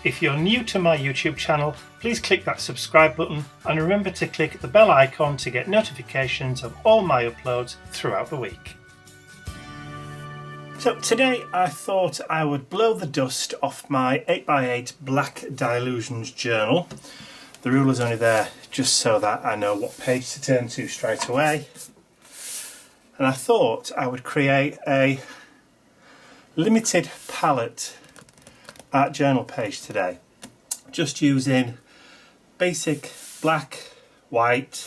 If you're new to my YouTube channel, please click that subscribe button and remember to click the bell icon to get notifications of all my uploads throughout the week. So today I thought I would blow the dust off my 8x8 black Dylusions journal. The ruler's only there just so that I know what page to turn to straight away. And I thought I would create a limited palette art journal page today, just using basic black, white,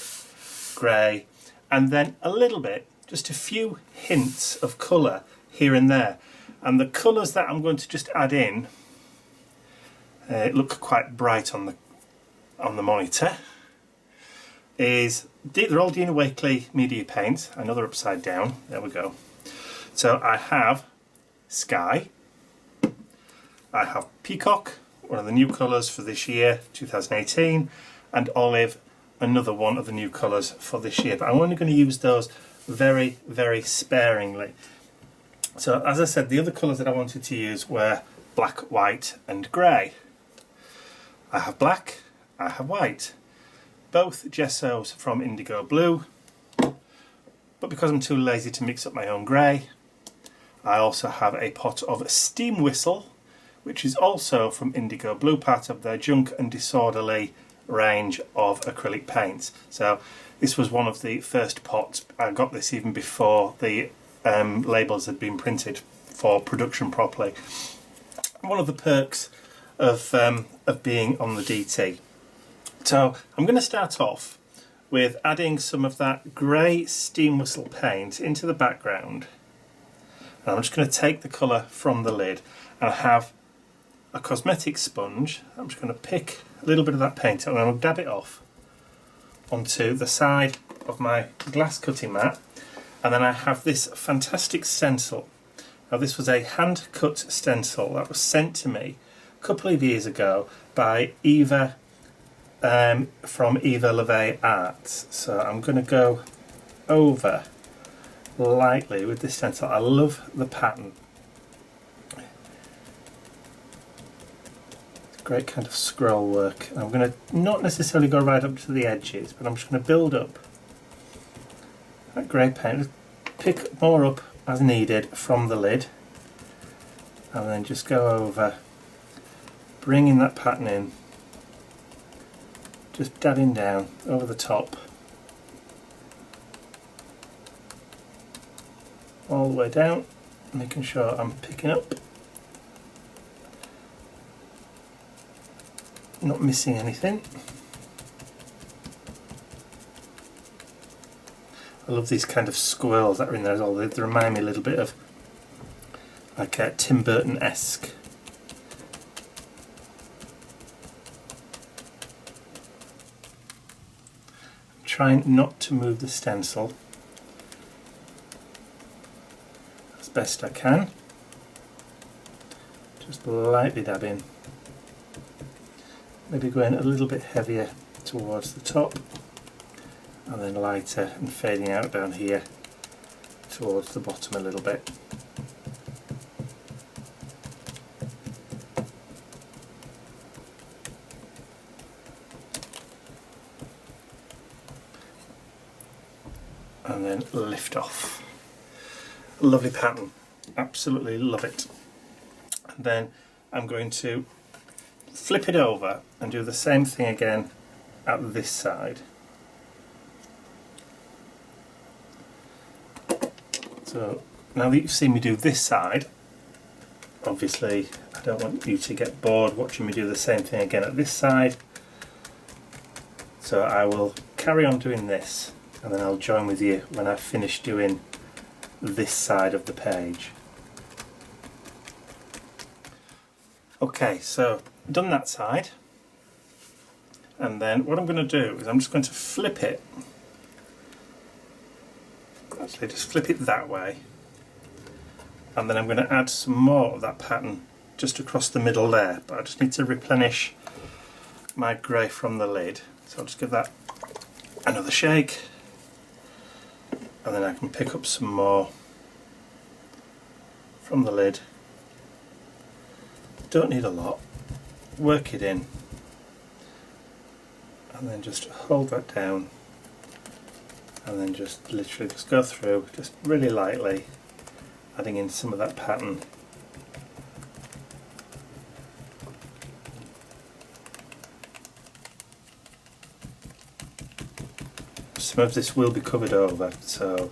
grey, and then a little bit, just a few hints of colour here and there. And the colours that I'm going to just add in look quite bright on the monitor. They're all Dina Wakley media paints. I know they're upside down. There we go. So I have Sky. I have Peacock, one of the new colours for this year, 2018, and Olive, another one of the new colours for this year. But I'm only going to use those very, very sparingly. So as I said, the other colours that I wanted to use were black, white and grey. I have black, I have white. Both gessos from Indigo Blue, but because I'm too lazy to mix up my own grey, I also have a pot of Steam Whistle, which is also from Indigo Blue, part of their Junk and Disorderly range of acrylic paints. So this was one of the first pots. I got this even before the labels had been printed for production properly. One of the perks of being on the DT. So I'm going to start off with adding some of that grey Steam Whistle paint into the background. And I'm just going to take the colour from the lid, and I have a cosmetic sponge. I'm just going to pick a little bit of that paint and I'll dab it off onto the side of my glass cutting mat. And then I have this fantastic stencil. Now this was a hand cut stencil that was sent to me a couple of years ago by Eva from Eva LeVay Arts. So I'm going to go over lightly with this stencil. I love the pattern. Great kind of scroll work. I'm going to not necessarily go right up to the edges, but I'm just going to build up that grey paint, pick more up as needed from the lid, and then just go over, bringing that pattern in, just dabbing down over the top, all the way down, making sure I'm picking up, not missing anything. I love these kind of squirrels that are in there as well. They remind me a little bit of like a Tim Burton-esque. I'm trying not to move the stencil as best I can. Just lightly dab in. Maybe going a little bit heavier towards the top, and then lighter and fading out down here towards the bottom a little bit. And then lift off. Lovely pattern, absolutely love it. And then I'm going to flip it over and do the same thing again at this side. So now that you've seen me do this side, obviously I don't want you to get bored watching me do the same thing again at this side. So I will carry on doing this, and then I'll join with you when I've finished doing this side of the page. Okay, so I've done that side, and then what I'm going to do is I'm just going to flip it. Actually, just flip it that way, and then I'm going to add some more of that pattern just across the middle there, but I just need to replenish my grey from the lid. So I'll just give that another shake, and then I can pick up some more from the lid. Don't need a lot, work it in, and then just hold that down, and then just literally just go through, just really lightly, adding in some of that pattern. Some of this will be covered over, so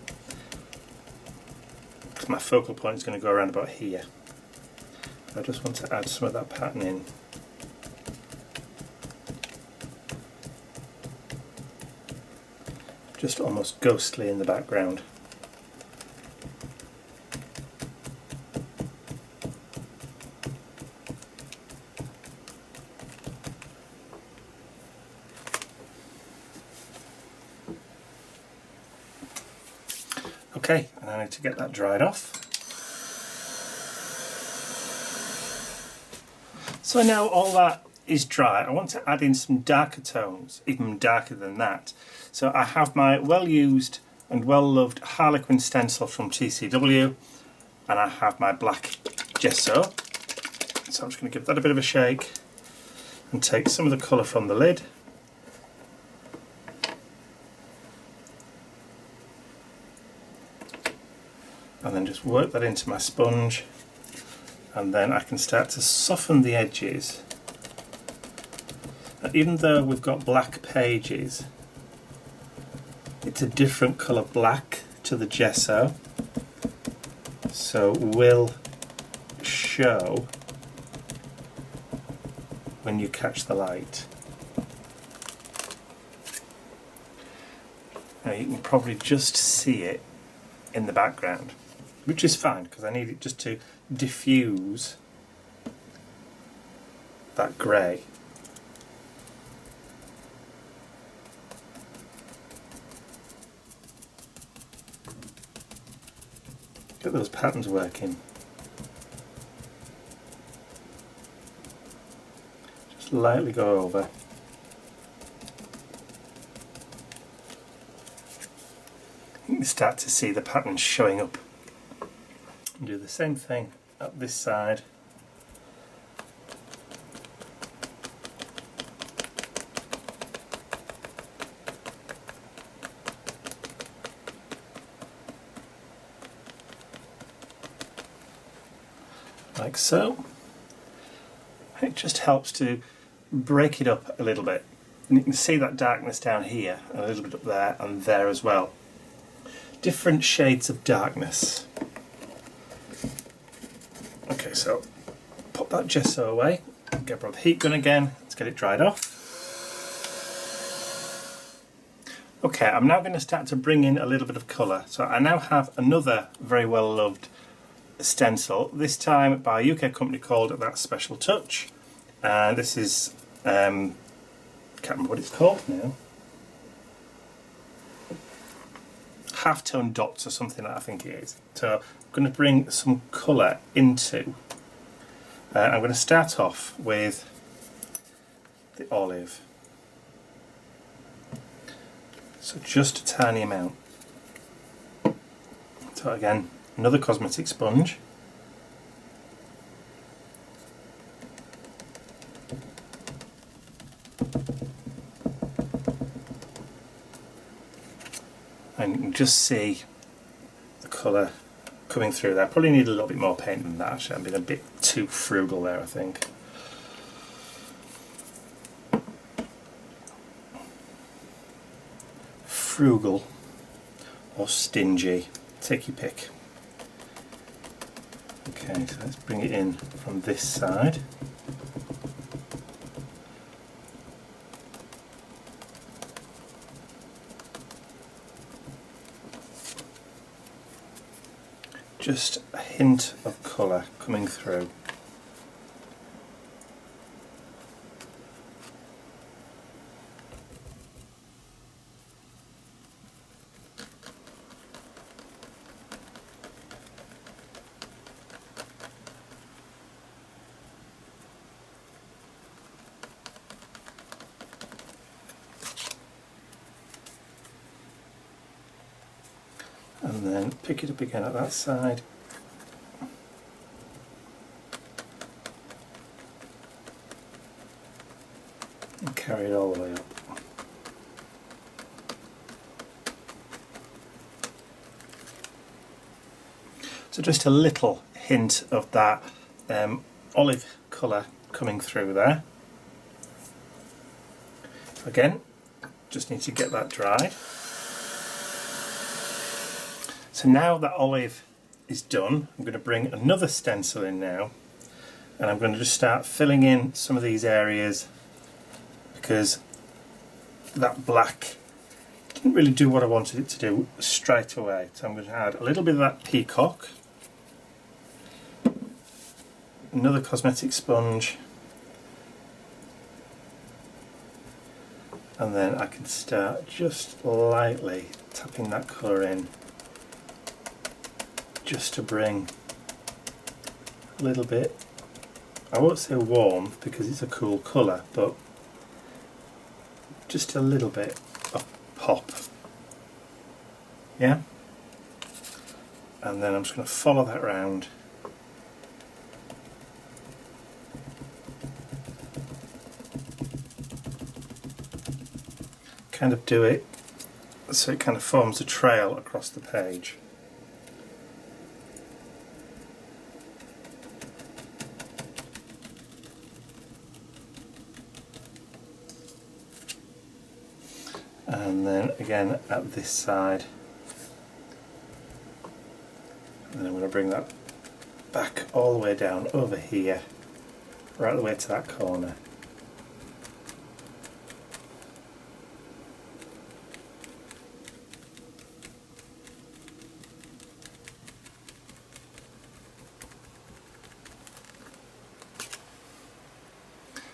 my focal point is going to go around about here. I just want to add some of that pattern in. Just almost ghostly in the background. Okay, and I need to get that dried off. So now all that is dry, I want to add in some darker tones, even darker than that. So I have my well-used and well-loved Harlequin stencil from TCW, and I have my black gesso. So I'm just going to give that a bit of a shake and take some of the colour from the lid. And then just work that into my sponge, and then I can start to soften the edges. And even though we've got black pages, it's a different colour black to the gesso, so will show when you catch the light. Now you can probably just see it in the background, which is fine because I need it just to diffuse that grey. Get those patterns working. Just lightly go over. You can start to see the patterns showing up. And do the same thing up this side. Like so. It just helps to break it up a little bit. And you can see that darkness down here, and a little bit up there and there as well. Different shades of darkness. Okay, so pop that gesso away, get the heat gun again, let's get it dried off. Okay, I'm now going to start to bring in a little bit of colour. So I now have another very well loved stencil, this time by a UK company called That Special Touch. And this is, can't remember what it's called now. Halftone dots or something, I think it is. So I'm going to bring some colour into. I'm going to start off with the olive. So just a tiny amount. So again, another cosmetic sponge. And you can just see the colour coming through there. Probably need a little bit more paint than that actually. I'm being a bit too frugal there, I think. Frugal or stingy, take your pick. Okay, so let's bring it in from this side. Just a hint of colour coming through. And then pick it up again at that side. carry it all the way up. So just a little hint of that olive colour coming through there. Again, just need to get that dried. So now that olive is done, I'm going to bring another stencil in now, and I'm going to just start filling in some of these areas because that black didn't really do what I wanted it to do straight away. So I'm going to add a little bit of that peacock, another cosmetic sponge, and then I can start just lightly tapping that colour in, just to bring a little bit, I won't say warmth because it's a cool colour, but just a little bit of pop. Yeah? And then I'm just going to follow that round. Kind of do it so it kind of forms a trail across the page. And then again at this side, and then I'm going to bring that back all the way down over here, right the way to that corner.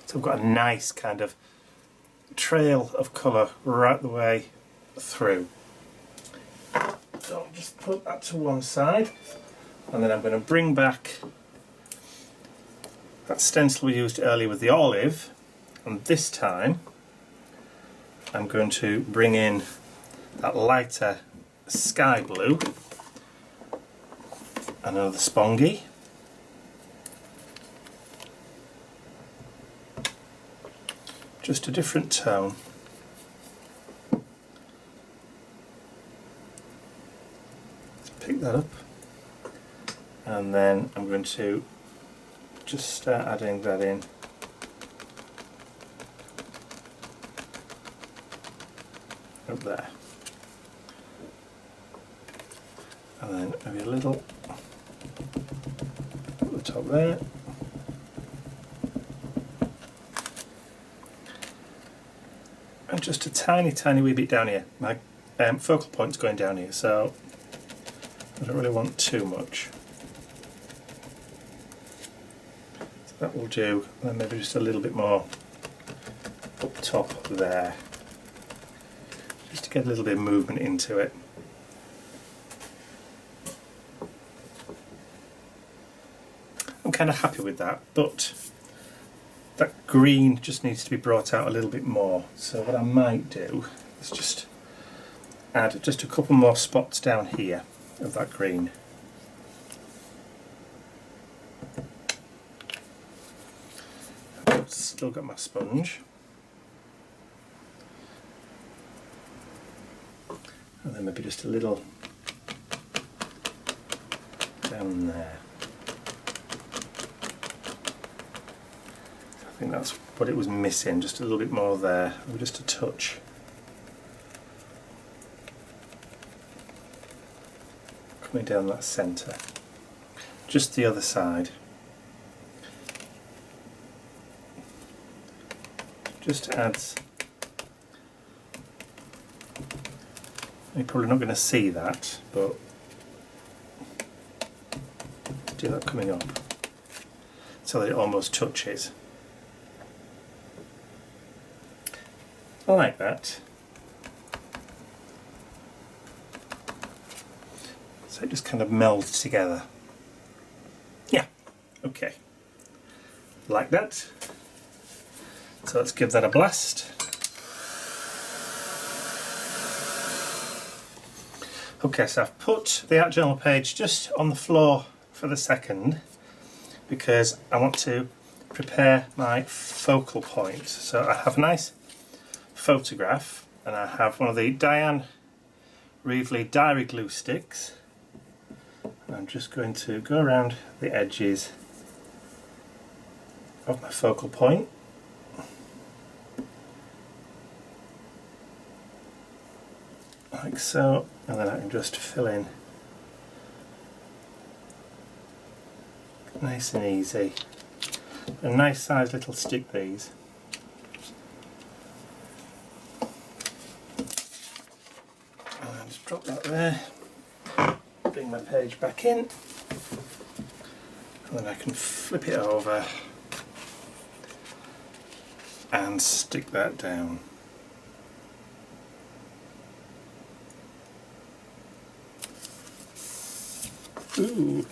So I've got a nice kind of trail of colour right the way through. So I'll just put that to one side, and then I'm going to bring back that stencil we used earlier with the olive, and this time I'm going to bring in that lighter sky blue, another spongy, just a different tone. Let's pick that up, and then I'm going to just start adding that in. Up there. And then maybe a little at the top there. And just a tiny wee bit down here. My focal point's going down here, so I don't really want too much. So that will do, and then maybe just a little bit more up top there, just to get a little bit of movement into it. I'm kind of happy with that, but that green just needs to be brought out a little bit more. So what I might do is just add just a couple more spots down here of that green. I've still got my sponge. And then maybe just a little down there. I think that's what it was missing, just a little bit more there, or just a touch. Coming down that centre. Just the other side. Just adds, you're probably not going to see that, but do that coming up so that it almost touches. I like that. So it just kind of melds together. Yeah, okay. Like that. So let's give that a blast. Okay, so I've put the art journal page just on the floor for the second because I want to prepare my focal point. So I have a nice photograph, and I have one of the Diane Reevely diary glue sticks. I'm just going to go around the edges of my focal point. Like so, and then I can just fill in nice and easy. A nice sized little stick, these. And I'll just drop that there, bring my page back in, and then I can flip it over and stick that down. Ooh,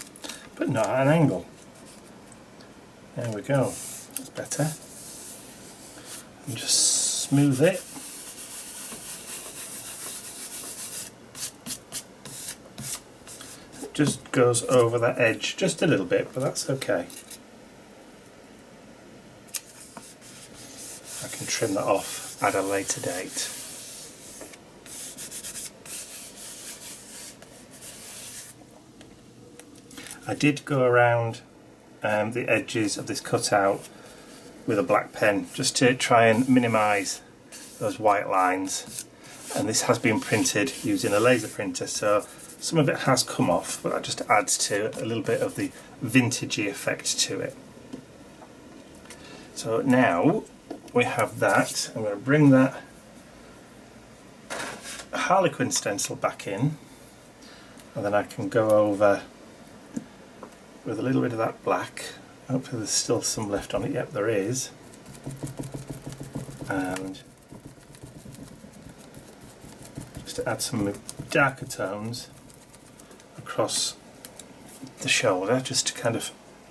but not at an angle. There we go, that's better. And just smooth it. It just goes over that edge just a little bit, but that's okay. I can trim that off at a later date. I did go around the edges of this cutout with a black pen just to try and minimise those white lines, and this has been printed using a laser printer, so some of it has come off, but that just adds to a little bit of the vintagey effect to it. So now we have that. I'm going to bring that Harlequin stencil back in, and then I can go over with a little bit of that black. Hopefully there's still some left on it. Yep, there is. And just to add some darker tones across the shoulder, just to kind of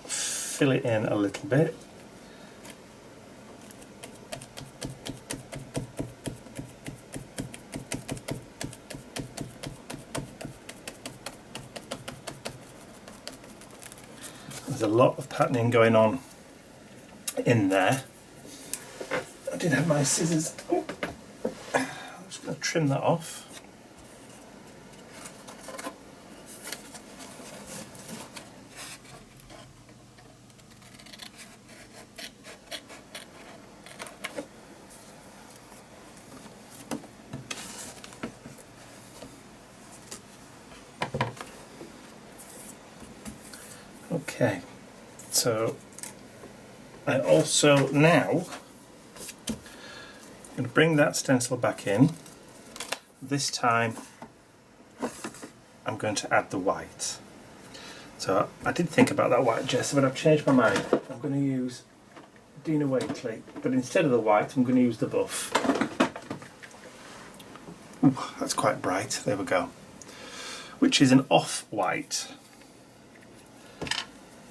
fill it in a little bit. There's a lot of patterning going on in there. I did have my scissors. Oh. I'm just going to trim that off. Okay, so I also now going to bring that stencil back in. This time I'm going to add the white. So I did think about that white, Jess, but I've changed my mind. I'm going to use Dina Wakeley, but instead of the white I'm going to use the buff. Ooh, that's quite bright, there we go. Which is an off-white.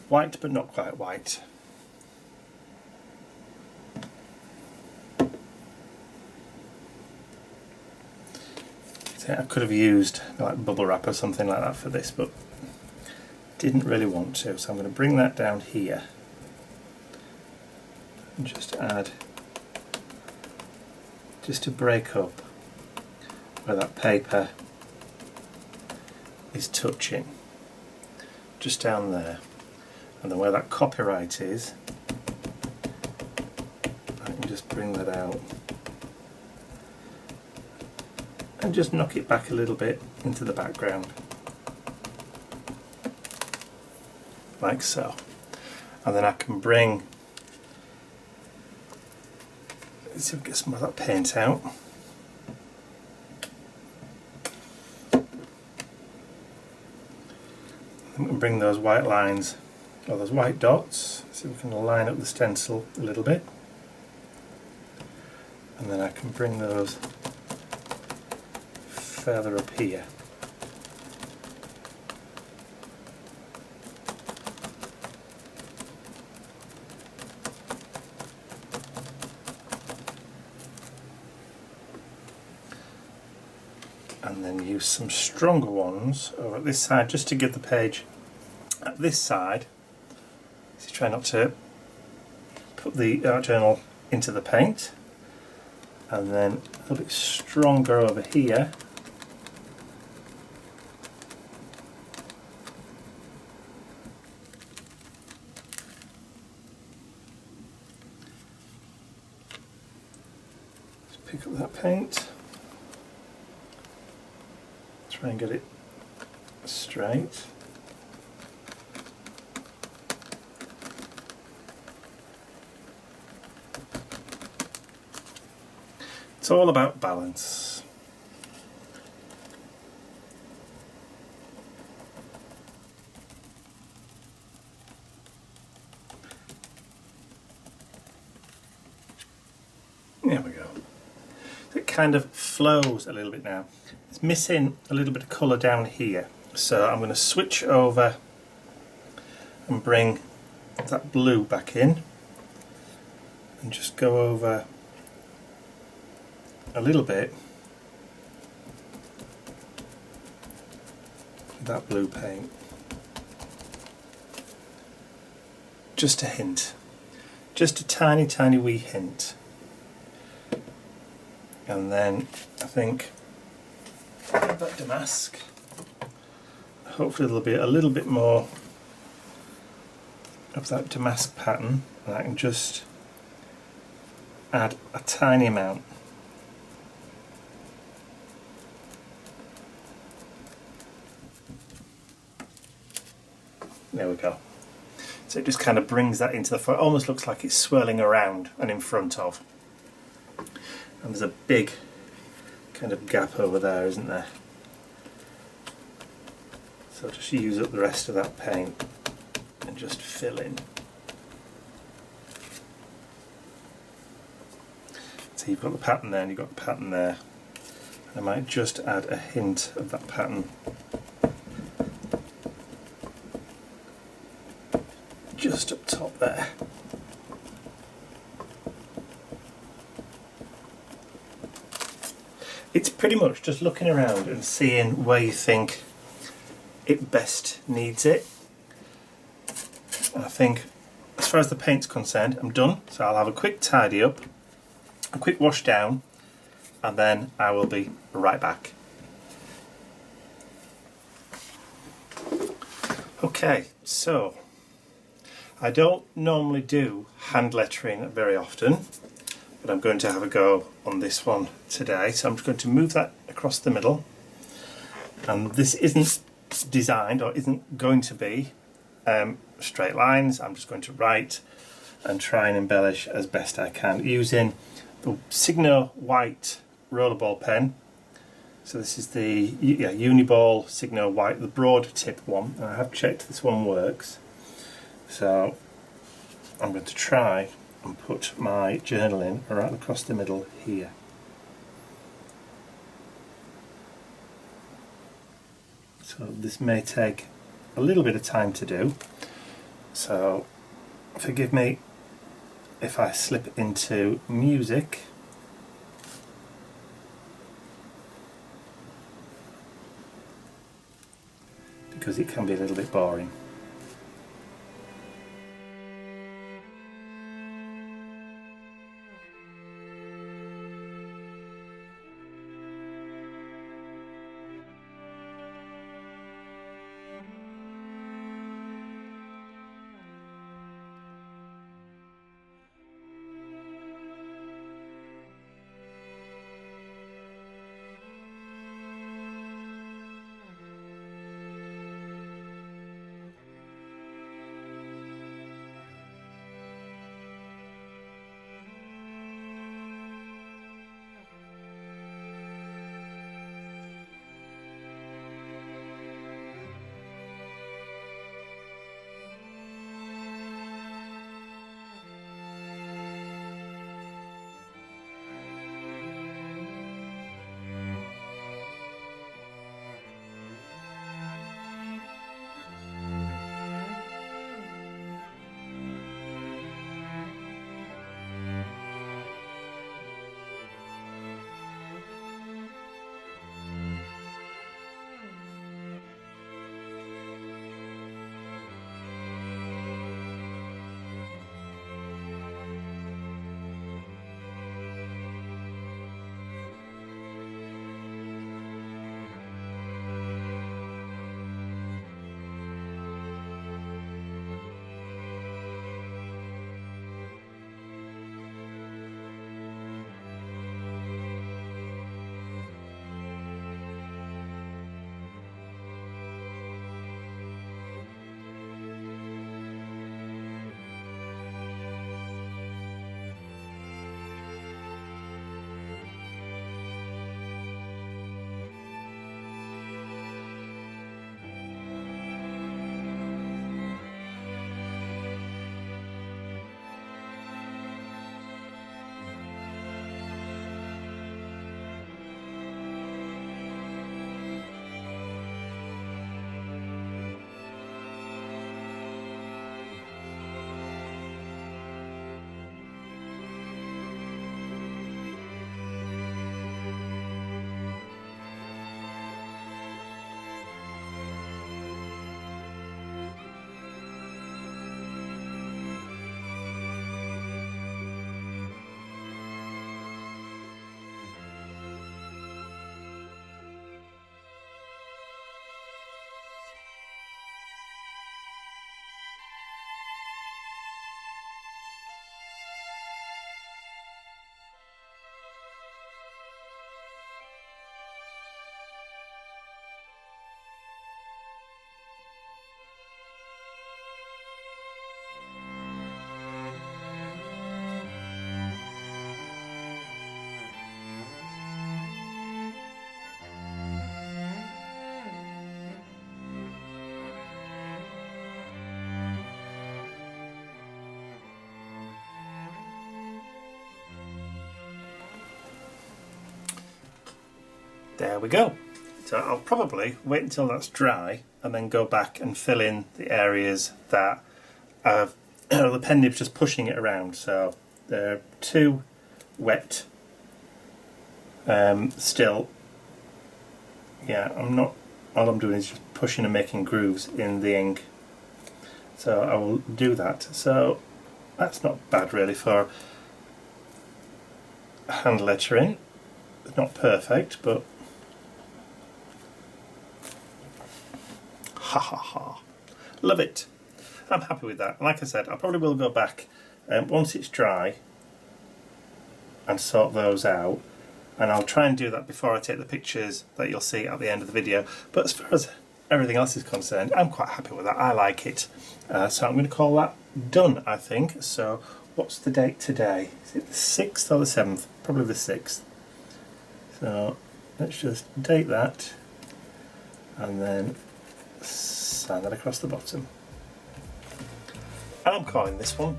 White but not quite white. So I could have used like bubble wrap or something like that for this, but didn't really want to, so I'm going to bring that down here and just add, just to break up where that paper is touching, just down there. And then where that copyright is, I can just bring that out and just knock it back a little bit into the background, like so. And then I can bring, let's see if we get some of that paint out. And we can bring those white lines, or those white dots, so we can line up the stencil a little bit, and then I can bring those further up here. And then use some stronger ones over at this side just to give the page at this side. So try not to put the art journal into the paint, and then a little bit stronger over here. Just pick up that paint, try and get it straight. It's all about balance. There we go. It kind of flows a little bit now. It's missing a little bit of colour down here. So I'm going to switch over and bring that blue back in and just go over a little bit with that blue paint. Just a hint. Just a tiny wee hint. And then I think that damask, hopefully there'll be a little bit more of that damask pattern, and I can just add a tiny amount. There we go. So it just kind of brings that into the front. It almost looks like it's swirling around and in front of. And there's a big kind of gap over there, isn't there? So I'll just use up the rest of that paint and just fill in. So you've got the pattern there and you've got the pattern there. I might just add a hint of that pattern just up top there. It's pretty much just looking around and seeing where you think it best needs it. And I think as far as the paint's concerned, I'm done. So I'll have a quick tidy up, a quick wash down, and then I will be right back. Okay, so I don't normally do hand lettering very often, but I'm going to have a go on this one today. So I'm just going to move that across the middle, and this isn't designed or isn't going to be straight lines. I'm just going to write and try and embellish as best I can using the Signo white rollerball pen. So this is the Uniball Signo white, the broad tip one, and I have checked this one works. So I'm going to try and put my journal in right across the middle here. So this may take a little bit of time to do, so forgive me if I slip into music. Because it can be a little bit boring. there we go. So I'll probably wait until that's dry and then go back and fill in the areas that the pen nib's just pushing it around. So they're too wet still. Yeah, all I'm doing is just pushing and making grooves in the ink. So I will do that. So that's not bad really for hand lettering. It's not perfect, but ha ha ha. Love it. I'm happy with that. Like I said, I probably will go back once it's dry and sort those out, and I'll try and do that before I take the pictures that you'll see at the end of the video. But as far as everything else is concerned, I'm quite happy with that. I like it. So I'm going to call that done, I think. So what's the date today? Is it the 6th or the 7th? Probably the 6th. So let's just date that and then sign that across the bottom. And I'm calling this one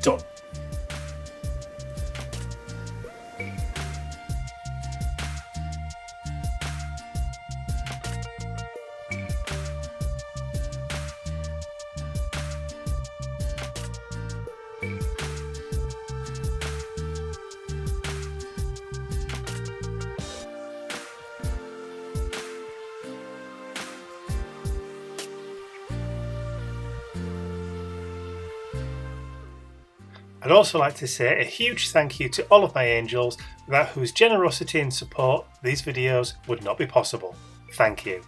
done. I'd also like to say a huge thank you to all of my angels, without whose generosity and support these videos would not be possible. Thank you.